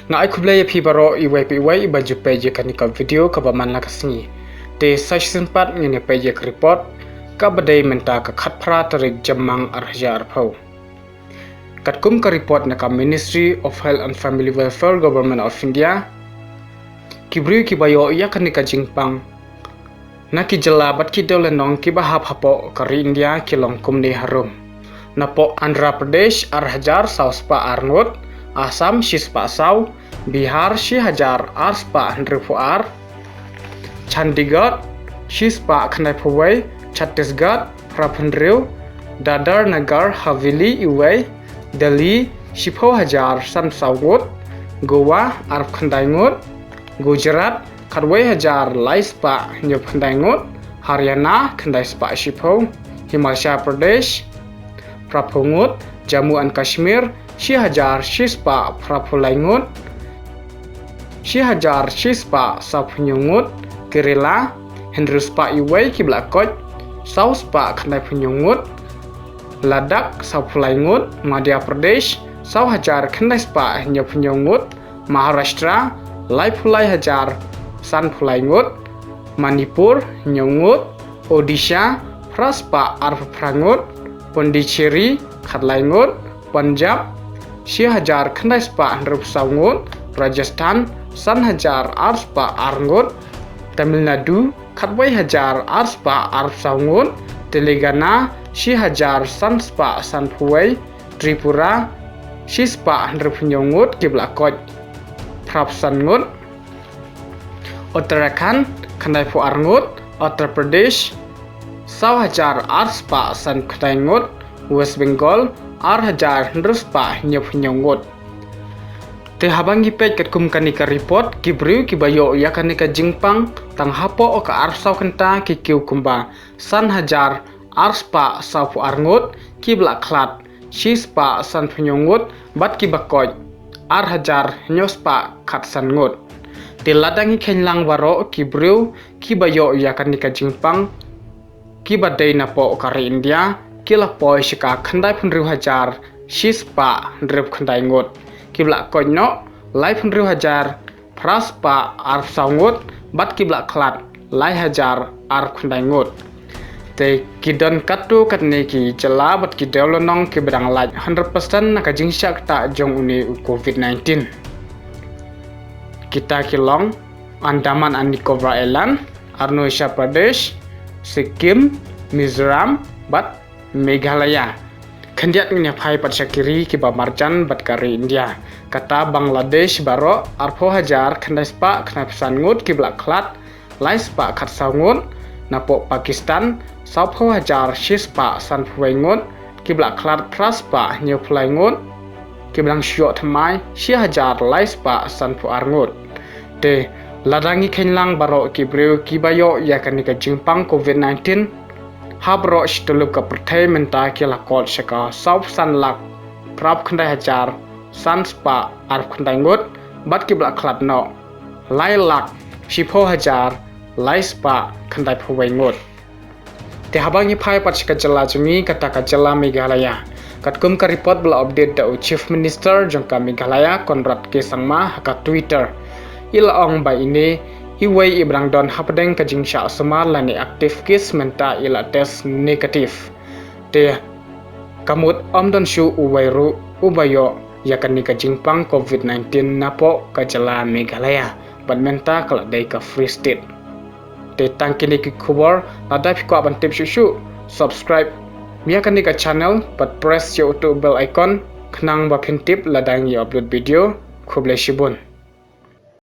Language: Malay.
Ngai kublaya pi baro iwai baju peje kanika video kabaman lakasni. Te session part ngene peje report ka badai menta ka khatpra tarik jamang arhaja arpau. Katkum ka report na ka Ministry of Health and Family Welfare Government of India. Kibriu kibayo iya kanika jingpang. Na ki jela bat ki dolenong ki bahap hapo kari India kilong kumni harum. Napo Andhra Pradesh arhajar sauspa arngot. Assam shispa saw, Bihar shihajar arspa hendripuar, Chandigarh shispa khnaipuwai, Chhattisgarh praphendriu, Dadar Nagar Haveli iwai, Delhi shipo hajar san sawgut, Goa arp khandaingut, Gujarat kadwai hajar laispa nyup khandaingut, Haryana khandaispa shipo, Himachal Pradesh prapungut, Jammu and Kashmir shihajar shispa prapulaingut, shihajar shispa sapunyungut, Kerala hendruspa iwai kiblakot, sauspa khandai punyungut, Ladakh sapulaingut, Madhya Pradesh sauhajar khandai spa nyapunyungut, Maharashtra laipulai hajar san pulaingut, Manipur nyungut, Odisha praspa arprangut, Pondicherry khadlaingut, Punjab shihajar khandai spa hendrusaungut, Rajasthan san hajar arspa arngut, Tamil Nadu khadwai hajar arspa arsaungut, Telangana shihajar san spa sanpuwai, Tripura shispa hendrupunyungut kiblakot prapsangut, Uttarakhand khandai pu arngut, Uttar Pradesh sauhajar arspa san khandaingut, West Bengal arhajar hendruspa nyapunyungut. Te habangi pej katkum kanika report kibriu kibayo ya kanika jingpang tang hapo o ka arsau kenta kikiu kumba san hajar arspa sapu arngut kibla klat shispa san punyungut bat kibakoj arhajar nyospa kat sangut. Te ladangi kenlang baro kibriu kibayo ya kanika jingpang kibadai napo kari India kila poi shika khandai phunriu hajar shispa drip khandai ngut kibla koino lai phunriu hajar praspa arp saungut bat kibla klat lai hajar arp khandai ngut te kidon katu katne ki jela bat ki deolonong ki bedang lai 100% naka jingsyak ta jong uni COVID-19 kita kilong Andaman and Nicobar Island, Arunachal Pradesh, Sikkim, Mizoram bat Meghalaya. Kandiat ngene phai patsyakiri kiba marjan bat kari India. Kata Bangladesh baro arpo hajar khandaspa khnapsangut kibla klat laispa khatsaungut napo Pakistan saupo hajar shispa sanpuwaingut kibla klat praspa nyuplaingut kiblang syok thamai shi hajar laispa sanpuarngut. Te ladangi kenlang baro kibriu kibayo yakanika jingpang COVID-19 habro shtuluk ka perthai menta kila kol shaka saup san lak prap khandai hajar san spa arp khandai ngut bat kibla klat no lai lak shipo hajar lai spa khandai phuwai ngut. Te habangi phai patchika jela jumi kata ka jela Meghalaya katkum ka report bla update da Chief Minister jongka Meghalaya Conrad K Sangma ka Twitter ila ong ba ini iwai ibrang don hapdeng ka jingsha sama lani aktif case menta ila test negatif te kamut omdon shu uwairu ubayo yakani ka jingpang COVID-19 napo ka jela Meghalaya ban menta kala dai ka free state te tangkini ki khubor nada phiko aban tip shu subscribe miakani ka channel but press yo to bell icon khnang ba phin tip ladang yi upload video khuble shibun.